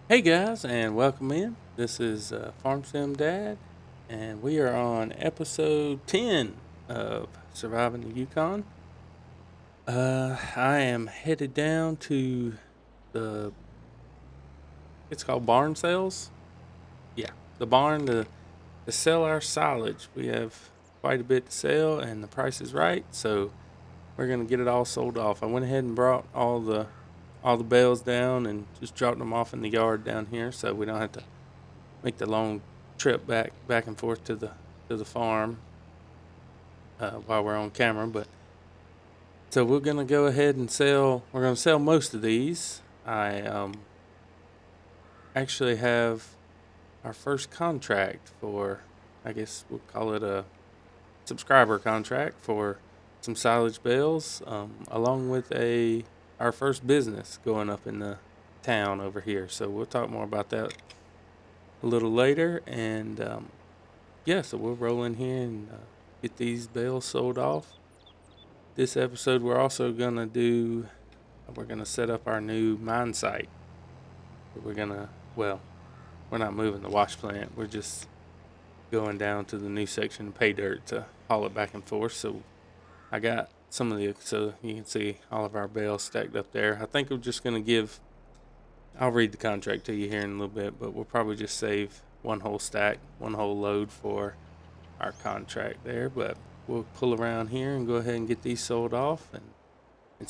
Hey guys, and welcome in. This is Farm Sim Dad, and we are on episode 10 of Surviving the Yukon. I am headed down to the, it's called barn sales. Yeah, the barn to sell our silage. We have quite a bit to sell, and the price is right, so we're going to get it all sold off. I went ahead and brought all the bales down and just dropped them off in the yard down here, so we don't have to make the long trip back and forth to the farm while we're on camera. But so we're gonna go ahead and sell. We're gonna sell most of these. I actually have our first contract for. I guess we'll call it a subscriber contract for some silage bales, along with a our first business going up in the town over here. So we'll talk more about that a little later. And yeah, so we'll roll in here and get these bales sold off. This episode, we're gonna set up our new mine site. We're gonna, well, we're not moving the wash plant. We're just going down to the new section of pay dirt to haul it back and forth. So I got so you can see all of our bales stacked up there. I think we're just gonna I'll read the contract to you here in a little bit, but we'll probably just save one whole stack, one whole load for our contract there. But we'll pull around here and go ahead and get these sold off. And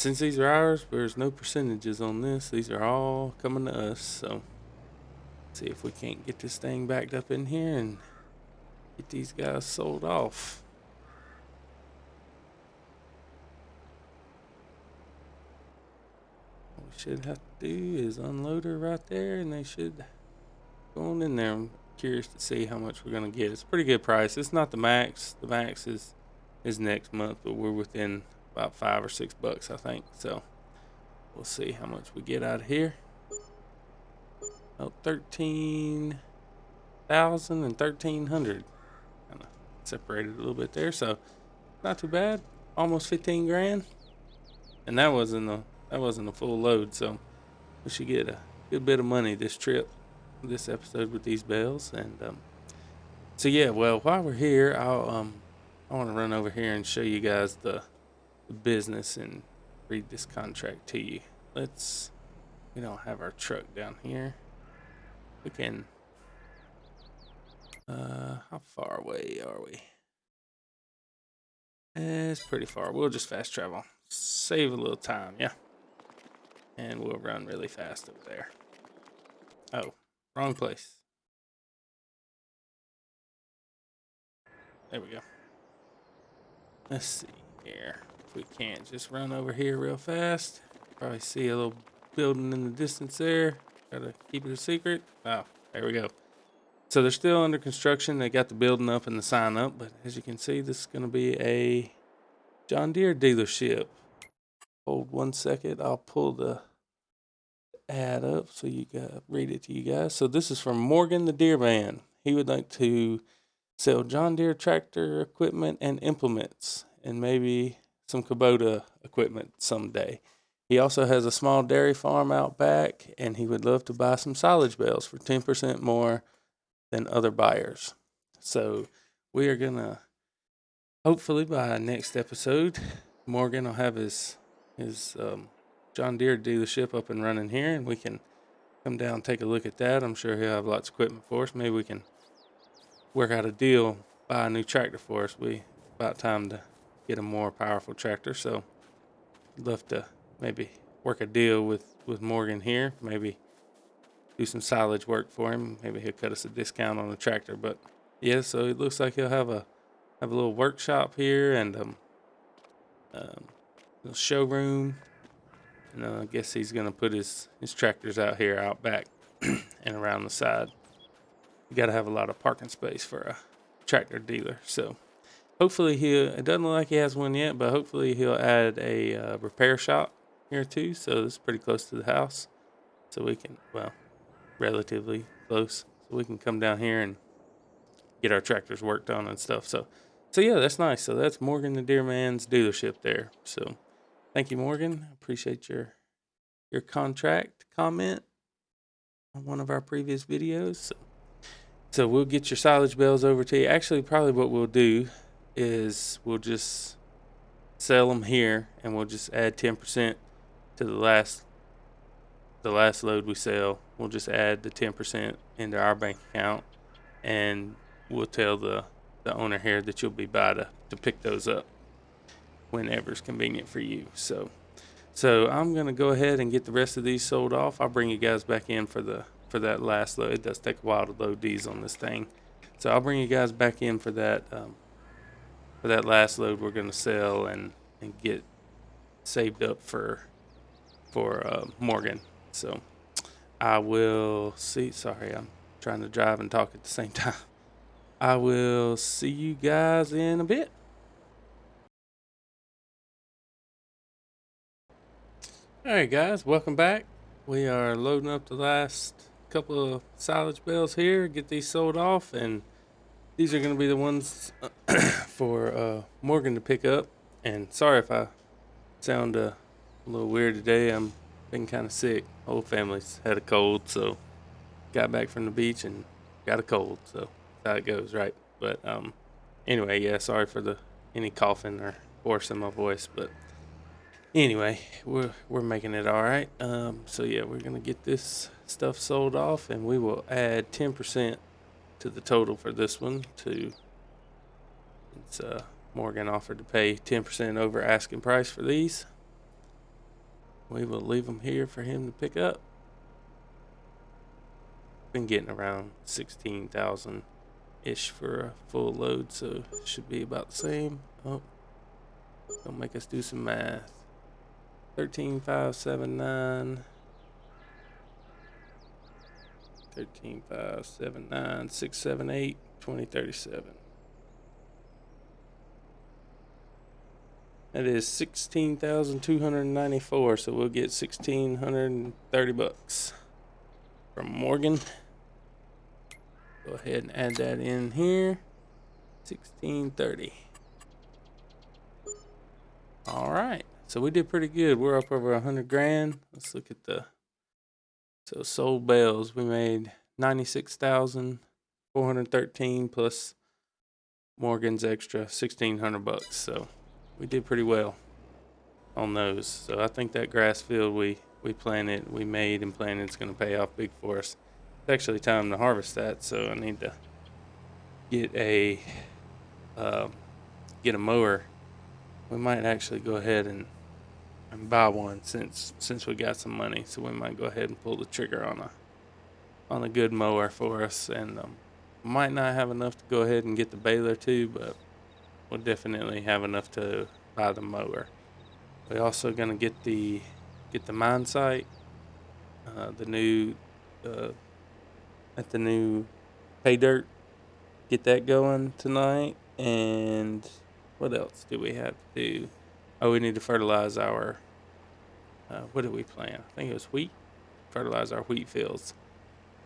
since these are ours, there's no percentages on this. These are all coming to us. So see if we can't get this thing backed up in here and get these guys sold off. What we should have to do is unload her right there, and they should go on in there. I'm curious to see how much we're gonna get. It's a pretty good price. It's not the max. The max is next month, but we're within about $5 or $6, I think. So we'll see how much we get out of here. Oh, 13,000 and 1,300. Kind of separated a little bit there, so not too bad. Almost 15 grand, and that wasn't a full load, so we should get a good bit of money this trip, this episode with these bales. And so yeah, well, while we're here, I want to run over here and show you guys the business and read this contract to you. We don't have our truck down here. We can. How far away are we? It's pretty far. We'll just fast travel. Save a little time, yeah. And we'll run really fast over there. Oh, wrong place. There we go. Let's see here. If we can't just run over here real fast. Probably see a little building in the distance there. Gotta keep it a secret. Oh, there we go. So they're still under construction. They got the building up and the sign up, but as you can see, this is gonna be a John Deere dealership. Hold 1 second. I'll pull the ad up so you can read it to you guys. So this is from Morgan the Deer Man. He would like to sell John Deere tractor equipment and implements, and maybe some Kubota equipment someday. He also has a small dairy farm out back, and he would love to buy some silage bales for 10% more than other buyers. So we are gonna hopefully by next episode, Morgan will have his John Deere dealership up and running here, and we can come down and take a look at that. I'm sure he'll have lots of equipment for us. Maybe we can work out a deal, buy a new tractor for us. We about time to get a more powerful tractor. So I'd love to maybe work a deal with Morgan here. Maybe do some silage work for him. Maybe he'll cut us a discount on the tractor. But yeah, so it looks like he'll have a little workshop here and um little showroom. And I guess he's gonna put his tractors out here out back and around the side. You got to have a lot of parking space for a tractor dealer. So hopefully it doesn't look like he has one yet, but hopefully he'll add a repair shop here too. So this is pretty close to the house. So we can, well, relatively close. So we can come down here and get our tractors worked on and stuff. So yeah, that's nice. So that's Morgan the Deer Man's dealership there. So thank you, Morgan. Appreciate your contract comment. on one of our previous videos. So we'll get your silage bales over to you. Actually, probably what we'll do is we'll just sell them here, and we'll just add 10% to the last load we sell. We'll just add the 10% into our bank account, and we'll tell the owner here that you'll be by to pick those up whenever it's convenient for you. So I'm gonna go ahead and get the rest of these sold off. I'll bring you guys back in for that last load. It does take a while to load these on this thing, so I'll bring you guys back in for that last load we're gonna sell and get saved up for Morgan. So I will see. Sorry, I'm trying to drive and talk at the same time. I will see you guys in a bit. Alright guys, welcome back. We are loading up the last couple of silage bales here, get these sold off, and these are going to be the ones for Morgan to pick up. And sorry if I sound a little weird today. I'm been kind of sick. Whole family's had a cold, so got back from the beach and got a cold. So that's how it goes, right? But anyway, yeah, sorry for any coughing or hoarse in my voice, but anyway, we're making it all right. So yeah, we're gonna get this stuff sold off, and we will add 10% to the total for this one. It's Morgan offered to pay 10% over asking price for these. We will leave them here for him to pick up. Been getting around 16,000 ish for a full load, so it should be about the same. Oh, don't make us do some math. 13,579. 13,579, 678, 2037. That is 16,294. So we'll get 1,630 bucks from Morgan. Go ahead and add that in here. 1630. All right. So we did pretty good. We're up over 100 grand. Let's look at so sold bales. We made 96,413 plus Morgan's extra 1,600 bucks. So we did pretty well on those. So I think that grass field we made and planted is going to pay off big for us. It's actually time to harvest that. So I need to get a mower. We might actually go ahead and buy one since we got some money. So we might go ahead and pull the trigger on a good mower for us, and might not have enough to go ahead and get the baler too, but we'll definitely have enough to buy the mower. We're also gonna get the mine site, the new at the new pay dirt. Get that going tonight. And what else do we have to do? Oh, we need to fertilize our, what did we plant? I think it was wheat. Fertilize our wheat fields.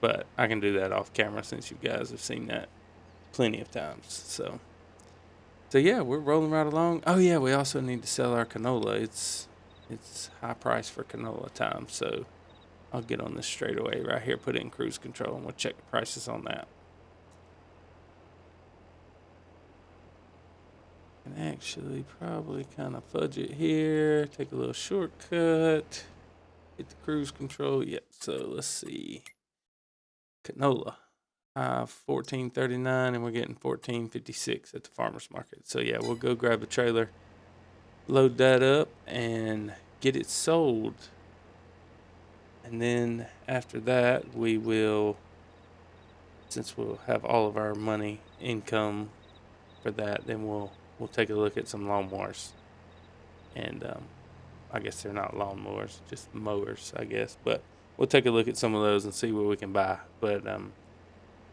But I can do that off camera since you guys have seen that plenty of times. So yeah, we're rolling right along. Oh yeah, we also need to sell our canola. It's high price for canola time. So I'll get on this straight away right here, put it in cruise control, and we'll check the prices on that. Can actually probably kind of fudge it here, take a little shortcut, hit the cruise control. Yep. So let's see. Canola, 14.39, and we're getting 14.56 at the farmers market. So yeah, we'll go grab a trailer, load that up, and get it sold. And then after that, we will, since we'll have all of our money income for that, then we'll take a look at some lawnmowers. And I guess they're not lawnmowers, just mowers, I guess. But we'll take a look at some of those and see what we can buy. But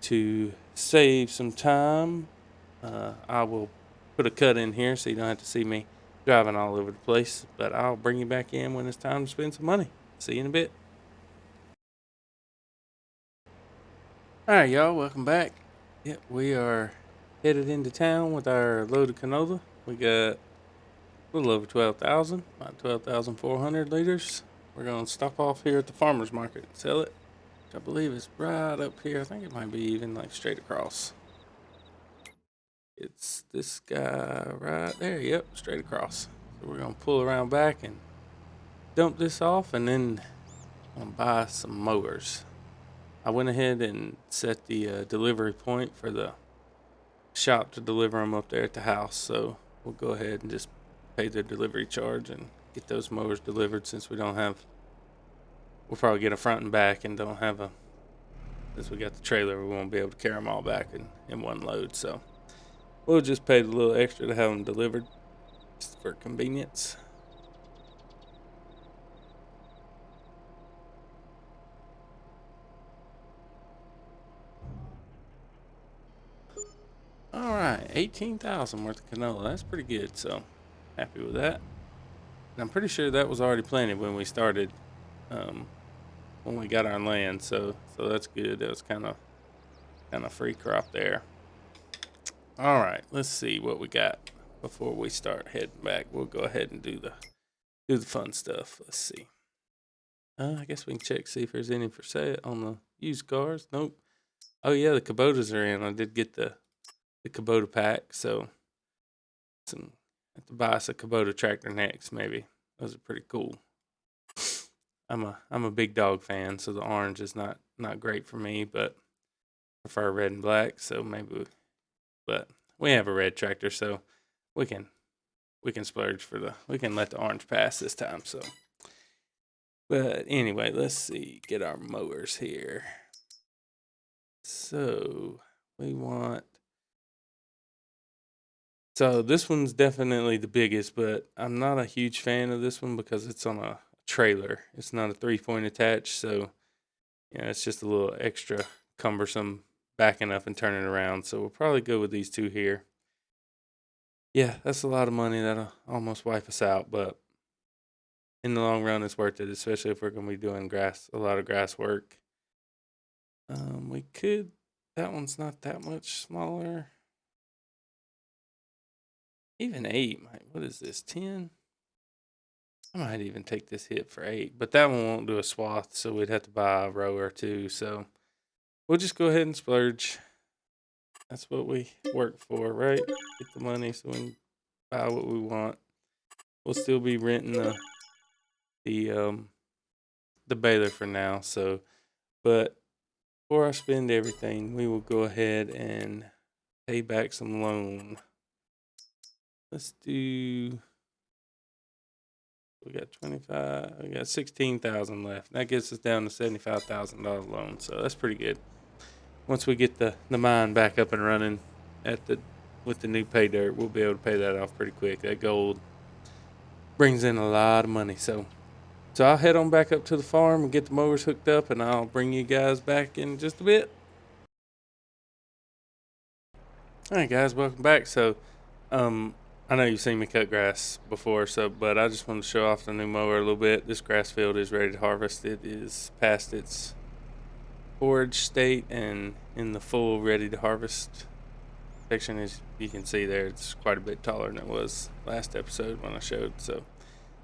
to save some time, I will put a cut in here so you don't have to see me driving all over the place. But I'll bring you back in when it's time to spend some money. See you in a bit. All right, y'all, welcome back. Yep, we are headed into town with our load of canola. We got a little over 12,000, about 12,400 liters. We're going to stop off here at the farmer's market and sell it. which I believe is right up here. I think it might be even like straight across. It's this guy right there. Yep, straight across. So we're gonna pull around back and dump this off, and then I'm gonna buy some mowers. I went ahead and set the delivery point for the shop to deliver them up there at the house. So we'll go ahead and just pay the delivery charge and get those mowers delivered, since we don't have. We'll probably get a front and back and don't have a. Since we got the trailer, we won't be able to carry them all back in one load. So we'll just pay the little extra to have them delivered, just for convenience. All right, 18,000 worth of canola. That's pretty good. So happy with that. And I'm pretty sure that was already planted when we started, when we got our land. So that's good. That was kind of free crop there. All right, let's see what we got before we start heading back. We'll go ahead and do the fun stuff. Let's see. I guess we can check, see if there's any for sale on the used cars. Nope. Oh yeah, the Kubotas are in. I did get the Kubota pack, so have to buy us a Kubota tractor next. Maybe those are pretty cool. I'm a big dog fan, so the orange is not great for me, but I prefer red and black. So but we have a red tractor, so we can splurge we can let the orange pass this time. So, but anyway, let's see, get our mowers here. So we want. So this one's definitely the biggest, but I'm not a huge fan of this one because it's on a trailer. It's not a 3-point attach, so it's just a little extra cumbersome backing up and turning around. So we'll probably go with these two here. Yeah, that's a lot of money. That'll almost wipe us out, but in the long run, it's worth it, especially if we're going to be doing a lot of grass work. We could. That one's not that much smaller. Even 8 might. What is this? 10. I might even take this hit for 8, but that one won't do a swath, so we'd have to buy a row or two. So we'll just go ahead and splurge. That's what we work for, right? Get the money so we can buy what we want. We'll still be renting the baler for now. So, but before I spend everything, we will go ahead and pay back some loan. Let's do. We got 25. We got 16,000 left. That gets us down to $75,000 loan. So that's pretty good. Once we get the mine back up and running with the new pay dirt, we'll be able to pay that off pretty quick. That gold brings in a lot of money. So I'll head on back up to the farm and get the mowers hooked up, and I'll bring you guys back in just a bit. All right, guys, welcome back. So, I know you've seen me cut grass before, but I just want to show off the new mower a little bit. This grass field is ready to harvest. It is past its forage state and in the full ready to harvest section. As you can see there, it's quite a bit taller than it was last episode when I showed. So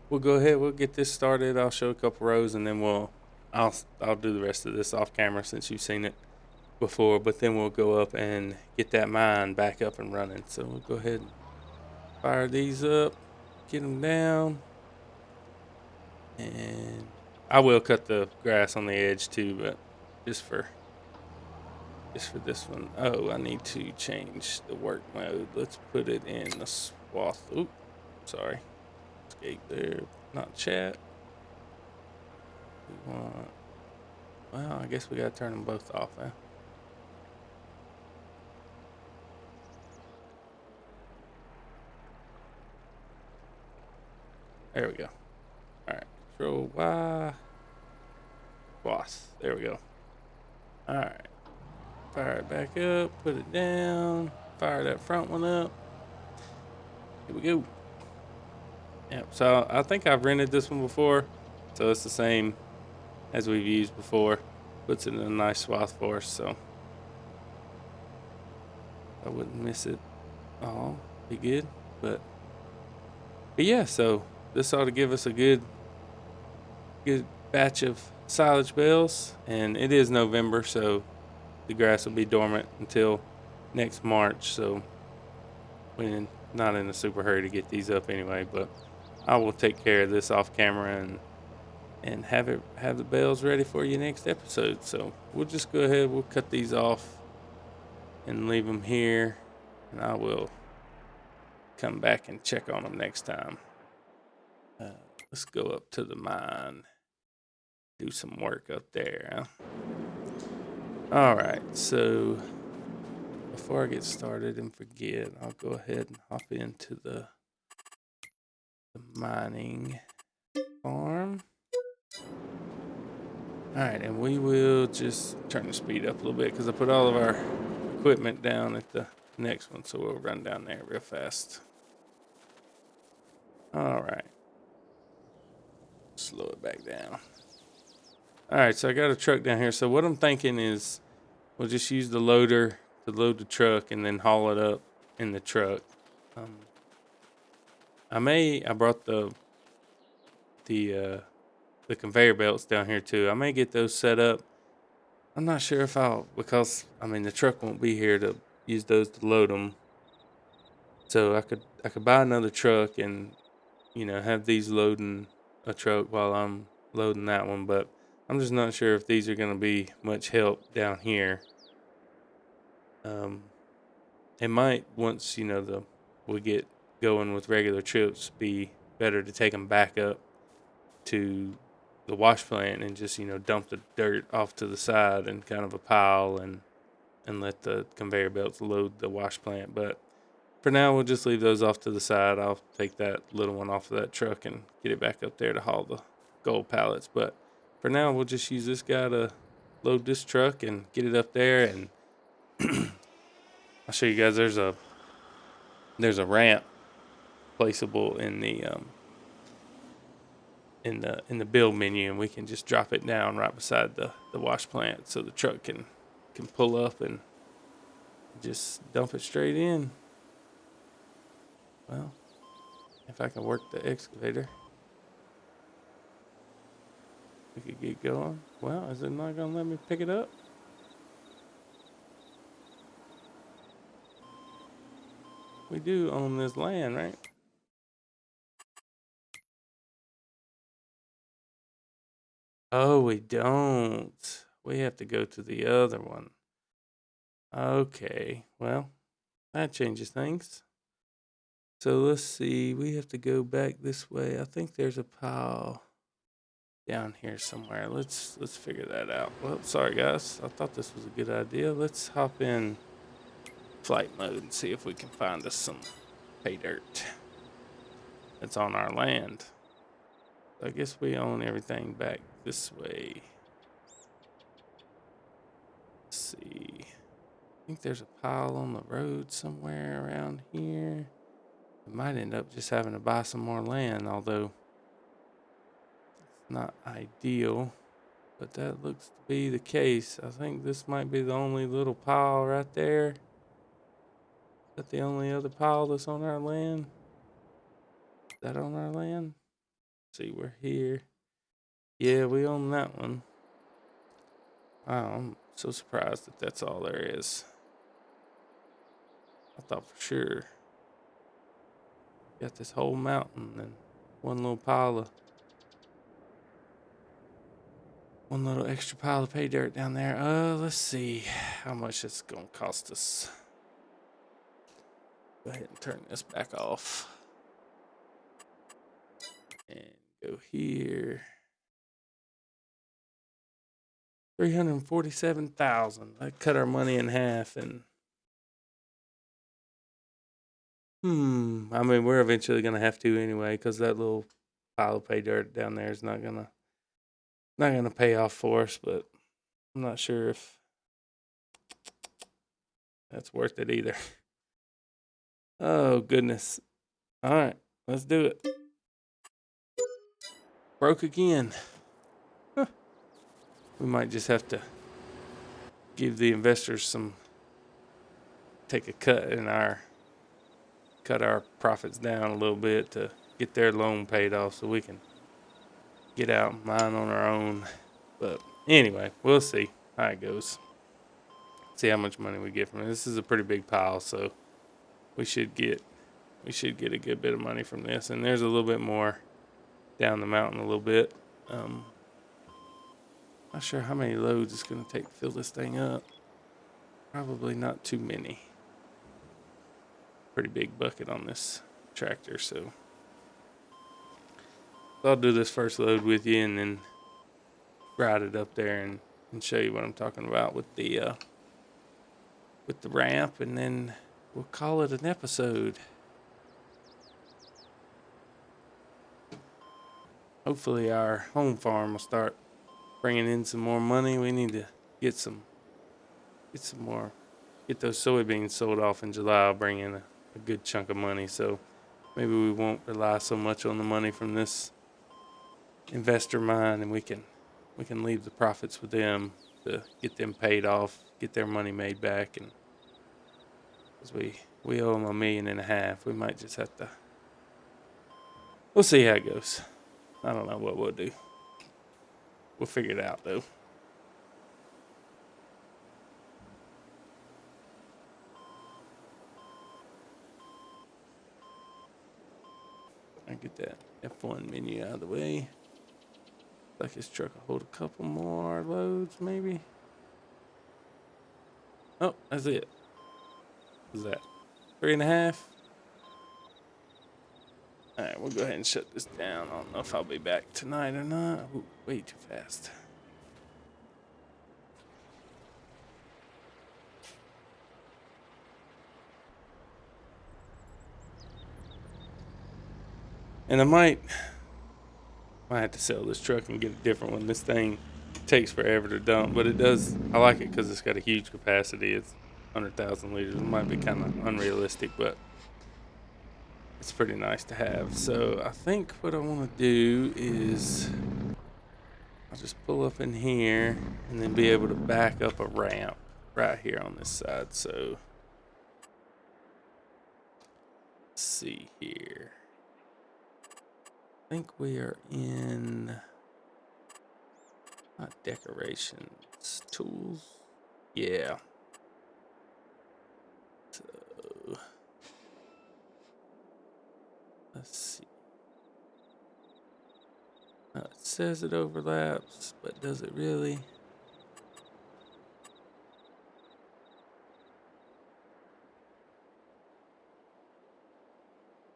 we'll go ahead, we'll get this started. I'll show a couple rows, and then I'll do the rest of this off camera since you've seen it before, but then we'll go up and get that mine back up and running. So we'll go ahead and fire these up, get them down, and I will cut the grass on the edge too, but just for this one. Oh, I need to change the work mode. Let's put it in the swath. Oop, sorry. Escape there, not chat. We want. Well, I guess we gotta turn them both off now. There we go. All right, Control Y. Swath. There we go. All right. Fire it back up, put it down, fire that front one up. Here we go. Yep, so I think I've rented this one before, so it's the same as we've used before. Puts it in a nice swath for us, so I wouldn't miss it all. Be good, but yeah, so this ought to give us a good batch of silage bales, and it is November, so the grass will be dormant until next March. So we're not in a super hurry to get these up anyway, but I will take care of this off camera and have the bales ready for you next episode. So we'll just go ahead, we'll cut these off and leave them here, and I will come back and check on them next time. Let's go up to the mine, do some work up there. All right, so before I get started and forget, I'll go ahead and hop into the mining farm. All right, and we will just turn the speed up a little bit because I put all of our equipment down at the next one, so we'll run down there real fast. All right. Slow it back down. All right, so I got a truck down here. So what I'm thinking is we'll just use the loader to load the truck and then haul it up in the truck. I brought the conveyor belts down here too. I may get those set up. I'm not sure if because the truck won't be here to use those to load them. So I could buy another truck and have these loading a truck while I'm loading that one, but I'm just not sure if these are going to be much help down here. It might, once we get going with regular trips, be better to take them back up to the wash plant and just dump the dirt off to the side in kind of a pile and let the conveyor belts load the wash plant. But for now, we'll just leave those off to the side. I'll take that little one off of that truck and get it back up there to haul the gold pallets. But for now, we'll just use this guy to load this truck and get it up there. And I'll show you guys. There's a ramp placeable in the build menu, and we can just drop it down right beside the wash plant, so the truck can pull up and just dump it straight in. Well, if I can work the excavator, we could get going. Well, is it not gonna let me pick it up? We do own this land, right? Oh, we don't. We have to go to the other one. Okay, well, that changes things. So let's see, we have to go back this way. I think there's a pile down here somewhere. Let's figure that out. Well, sorry guys, I thought this was a good idea. Let's hop in flight mode and see if we can find us some pay dirt that's on our land. I guess we own everything back this way. Let's see. I think there's a pile on the road somewhere around here. We might end up just having to buy some more land, although it's not ideal. But that looks to be the case. I think this might be the only little pile right there. Is that the only other pile that's on our land? Is that on our land? Let's see, we're here. Yeah, we own that one. Wow, I'm so surprised that that's all there is. I thought for sure. Got this whole mountain and one little extra pile of pay dirt down there. Let's see how much it's gonna cost us. Go ahead and turn this back off. And go here. 347,000. That cut our money in half, and we're eventually gonna have to anyway, because that little pile of pay dirt down there is not gonna pay off for us, but I'm not sure if that's worth it either. Oh goodness. All right, let's do it. Broke again. Huh. We might just have to give the investors take a cut cut our profits down a little bit to get their loan paid off so we can get out and mine on our own. But anyway, we'll see how it goes. See how much money we get from it. This is a pretty big pile, so we should get a good bit of money from this. And there's a little bit more down the mountain a little bit. Not sure how many loads it's going to take to fill this thing up. Probably not too many. Pretty big bucket on this tractor, so I'll do this first load with you and then ride it up there and show you what I'm talking about with the ramp, and then we'll call it an episode. Hopefully our home farm will start bringing in some more money. We need to get those soybeans sold off in July. I'll bring in a good chunk of money, so maybe we won't rely so much on the money from this investor mine, and we can leave the profits with them to get them paid off, get their money made back. And because we owe them $1.5 million, we might just have to. We'll see how it goes. I don't know what we'll do. We'll figure it out though. I get that F1 menu out of the way. Like this truck will hold a couple more loads, maybe. Oh, that's it. What's that? 3.5. Alright, we'll go ahead and shut this down. I don't know if I'll be back tonight or not. Ooh, way too fast. And I might have to sell this truck and get a different one. This thing takes forever to dump, but it does. I like it because it's got a huge capacity. It's 100,000 liters. It might be kind of unrealistic, but it's pretty nice to have. So I think what I want to do is I'll just pull up in here and then be able to back up a ramp right here on this side. So let's see here. I think we are in not decorations, tools. Yeah. So let's see. Now it says it overlaps, but does it really?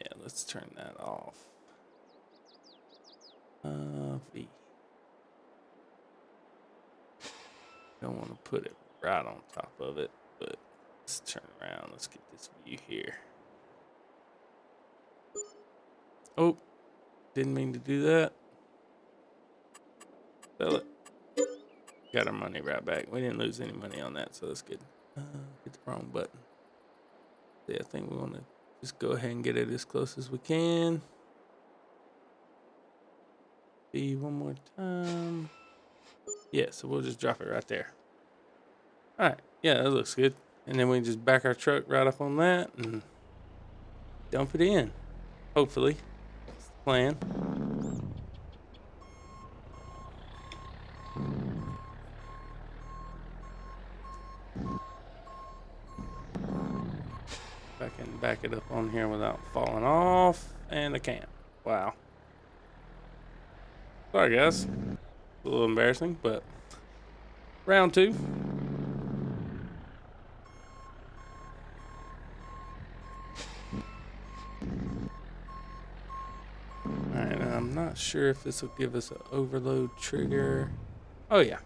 Yeah, let's turn that off. V. Don't want to put it right on top of it, but let's turn around. Let's get this view here. Oh, didn't mean to do that. Sell it. Got our money right back. We didn't lose any money on that, so that's good. Hit the wrong button. Yeah, I think we want to just go ahead and get it as close as we can. B one more time. Yeah, so we'll just drop it right there. Alright, yeah, that looks good. And then we can just back our truck right up on that and dump it in. Hopefully. That's the plan. If I can back it up on here without falling off. And I can't. Wow. Sorry guys. A little embarrassing, but round 2. Alright, I'm not sure if this will give us an overload trigger. Oh yeah.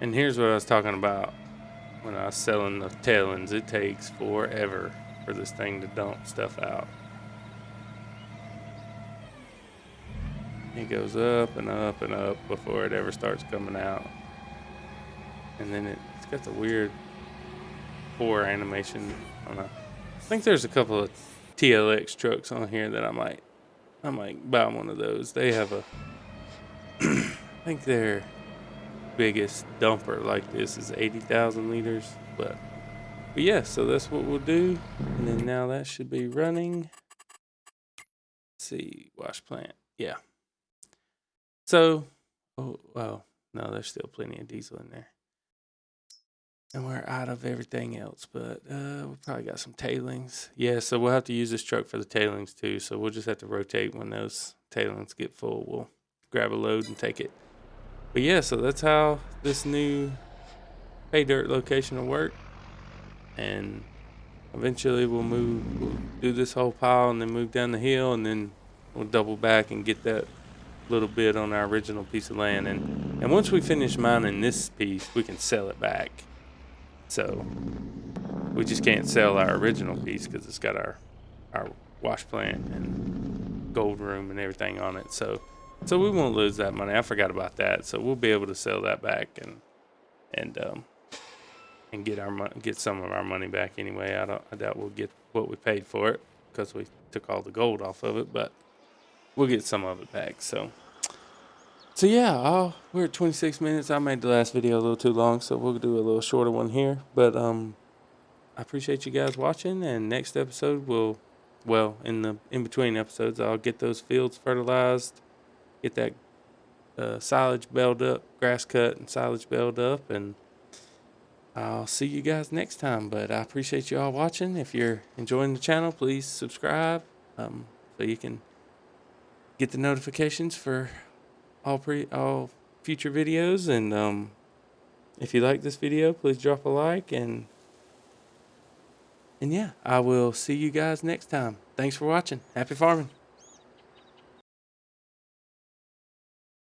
And here's what I was talking about when I was selling the tailings. It takes forever for this thing to dump stuff out. It goes up and up and up before it ever starts coming out. And then it's got the weird 4 animation on I think there's a couple of TLX trucks on here that I might buy one of those. They have a I think their biggest dumper like this is 80,000 liters, but yeah, so that's what we'll do. And then now that should be running. see, wash plant. Yeah. So, oh, well, no, there's still plenty of diesel in there. And we're out of everything else, but we probably got some tailings. Yeah, so we'll have to use this truck for the tailings too. So we'll just have to rotate when those tailings get full. We'll grab a load and take it. But yeah, so that's how this new pay dirt location will work. And eventually we'll do this whole pile and then move down the hill, and then we'll double back and get that little bit on our original piece of land. And once we finish mining this piece, we can sell it back. So we just can't sell our original piece because it's got our wash plant and gold room and everything on it. So we won't lose that money. I forgot about that. So we'll be able to sell that back and get some of our money back anyway. I doubt we'll get what we paid for it because we took all the gold off of it, but we'll get some of it back. So yeah, we're at 26 minutes. I made the last video a little too long, so we'll do a little shorter one here. But I appreciate you guys watching, and next episode in between episodes, I'll get those fields fertilized, get that silage baled up, grass cut and silage baled up, and I'll see you guys next time. But I appreciate you all watching. If you're enjoying the channel, please subscribe so you can get the notifications for all future videos. And if you like this video, please drop a like, and yeah, I will see you guys next time. Thanks for watching. Happy farming.